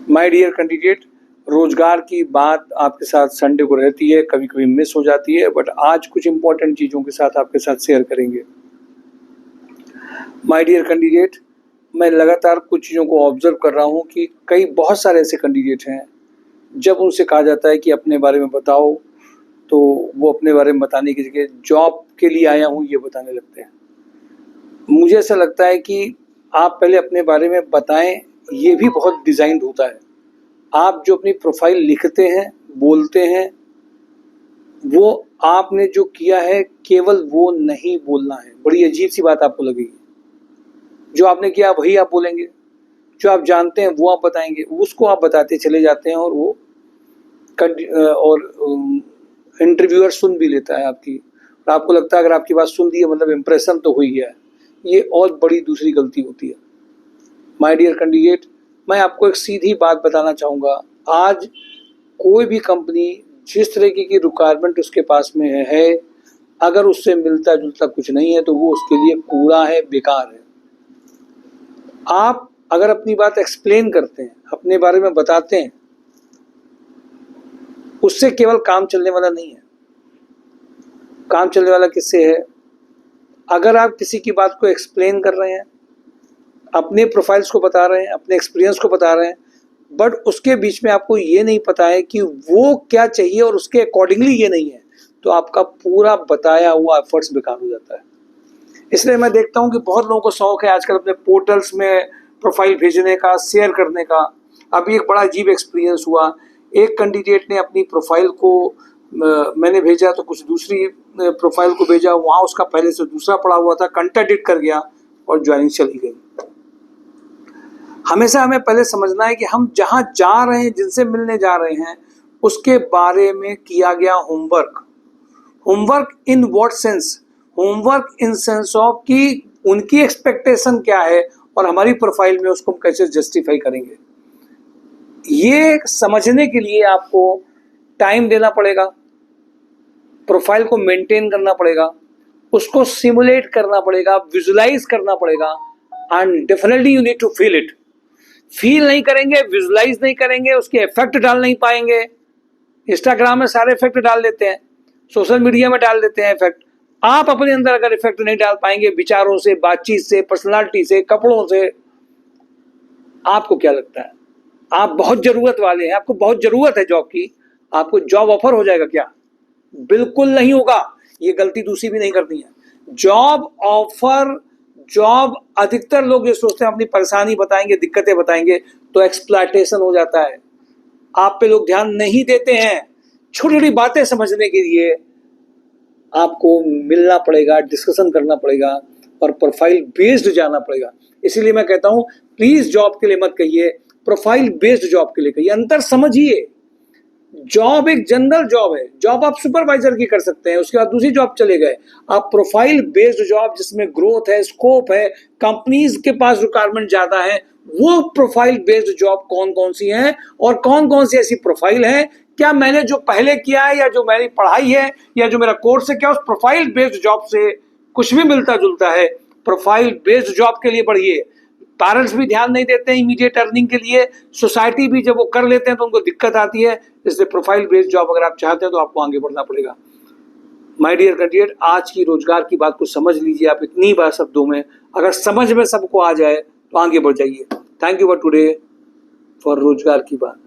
My dear candidate, रोजगार की बात आपके साथ संडे को रहती है, कभी कभी मिस हो जाती है, बट आज कुछ इंपॉर्टेंट चीज़ों के साथ आपके साथ शेयर करेंगे। माय डियर कैंडिडेट, मैं लगातार कुछ चीज़ों को ऑब्जर्व कर रहा हूँ कि बहुत सारे ऐसे कैंडिडेट हैं, जब उनसे कहा जाता है कि अपने बारे में बताओ, तो वो अपने बारे में बताने की जगह जॉब के लिए आया हूँ ये बताने लगते हैं। मुझे ऐसा लगता है कि आप पहले अपने बारे में बताएं, ये भी बहुत डिज़ाइंड होता है। आप जो अपनी प्रोफाइल लिखते हैं, बोलते हैं, वो आपने जो किया है केवल वो नहीं बोलना है। बड़ी अजीब सी बात आपको लगेगी। जो आपने किया वही आप बोलेंगे, जो आप जानते हैं वो आप बताएंगे, उसको आप बताते चले जाते हैं और वो इंटरव्यूअर सुन भी लेता है आपकी, और आपको लगता है अगर आपकी बात सुन ली है मतलब इम्प्रेशन तो हो ही गया है। ये और बड़ी दूसरी गलती होती है। माय डियर कैंडिडेट, मैं आपको एक सीधी बात बताना चाहूँगा। आज कोई भी कंपनी जिस तरीके की रिक्वायरमेंट उसके पास में है, अगर उससे मिलता जुलता कुछ नहीं है तो वो उसके लिए कूड़ा है, बेकार है। आप अगर अपनी बात एक्सप्लेन करते हैं, अपने बारे में बताते हैं, उससे केवल काम चलने वाला नहीं है। काम चलने वाला किससे है? अगर आप किसी की बात को एक्सप्लेन कर रहे हैं, अपने प्रोफाइल्स को बता रहे हैं, अपने एक्सपीरियंस को बता रहे हैं, बट उसके बीच में आपको ये नहीं पता है कि वो क्या चाहिए और उसके अकॉर्डिंगली ये नहीं है, तो आपका पूरा बताया हुआ एफर्ट्स बेकार हो जाता है। इसलिए मैं देखता हूँ कि बहुत लोगों को शौक है आजकल अपने पोर्टल्स में प्रोफाइल भेजने का, शेयर करने का। अभी एक बड़ा अजीब एक्सपीरियंस हुआ। एक कैंडिडेट ने अपनी प्रोफाइल को मैंने भेजा तो कुछ दूसरी प्रोफाइल को भेजा, वहाँ उसका पहले से दूसरा पड़ा हुआ था, कंट्राडिक्ट कर गया और ज्वाइनिंग चली गई। हमेशा हमें पहले समझना है कि हम जहाँ जा रहे हैं, जिनसे मिलने जा रहे हैं, उसके बारे में किया गया homework. Homework in what sense? Homework in sense of कि उनकी एक्सपेक्टेशन क्या है और हमारी प्रोफाइल में उसको हम कैसे जस्टिफाई करेंगे। ये समझने के लिए आपको टाइम देना पड़ेगा, प्रोफाइल को मेंटेन करना पड़ेगा, उसको सिमुलेट करना पड़ेगा, विजुलाइज करना पड़ेगा, and definitely you need to feel it. Feel नहीं करेंगे, विजुलाइज नहीं करेंगे, उसके इफेक्ट डाल नहीं पाएंगे। इंस्टाग्राम में सारे इफेक्ट डाल देते हैं, सोशल मीडिया में डाल देते हैं इफेक्ट। आप अपने अंदर अगर इफेक्ट नहीं डाल पाएंगे, विचारों से, बातचीत से, पर्सनालिटी से, कपड़ों से, आपको क्या लगता है आप बहुत जरूरत वाले हैं, आपको बहुत जरूरत है जॉब की, आपको जॉब ऑफर हो जाएगा क्या? बिल्कुल नहीं होगा। ये गलती दूसरी भी नहीं करनी है। जॉब ऑफर, जॉब, अधिकतर लोग ये सोचते हैं अपनी परेशानी बताएंगे, दिक्कतें बताएंगे तो एक्सप्लॉयटेशन हो जाता है। आप पे लोग ध्यान नहीं देते हैं। छोटी छोटी बातें समझने के लिए आपको मिलना पड़ेगा, डिस्कशन करना पड़ेगा और प्रोफाइल बेस्ड जाना पड़ेगा। इसीलिए मैं कहता हूं प्लीज जॉब के लिए मत कहिए, प्रोफाइल बेस्ड जॉब के लिए कहिए। अंतर समझिए। जॉब एक जनरल जॉब है, जॉब आप सुपरवाइजर की कर सकते हैं, उसके बाद दूसरी जॉब चले गए। आप प्रोफाइल बेस्ड जॉब जिसमें ग्रोथ है, स्कोप है, कंपनीज के पास रिक्वायरमेंट ज्यादा है, वो प्रोफाइल बेस्ड जॉब कौन कौन सी हैं और कौन कौन सी ऐसी प्रोफाइल है, क्या मैंने जो पहले किया है या जो मेरी पढ़ाई है या जो मेरा कोर्स है, क्या उस प्रोफाइल बेस्ड जॉब से कुछ भी मिलता जुलता है। प्रोफाइल बेस्ड जॉब के लिए बढ़िए। पेरेंट्स भी ध्यान नहीं देते हैं इमीडिएट अर्निंग के लिए, सोसाइटी भी जब वो कर लेते हैं तो उनको दिक्कत आती है। इसलिए प्रोफाइल बेस्ड जॉब अगर आप चाहते हैं तो आपको आगे बढ़ना पड़ेगा। माय डियर कैंडिडेट, आज की रोजगार की बात को समझ लीजिए आप इतनी बार शब्दों में। अगर समझ में सबको आ जाए तो आगे बढ़ जाइए। Thank you for today for रोजगार की बात।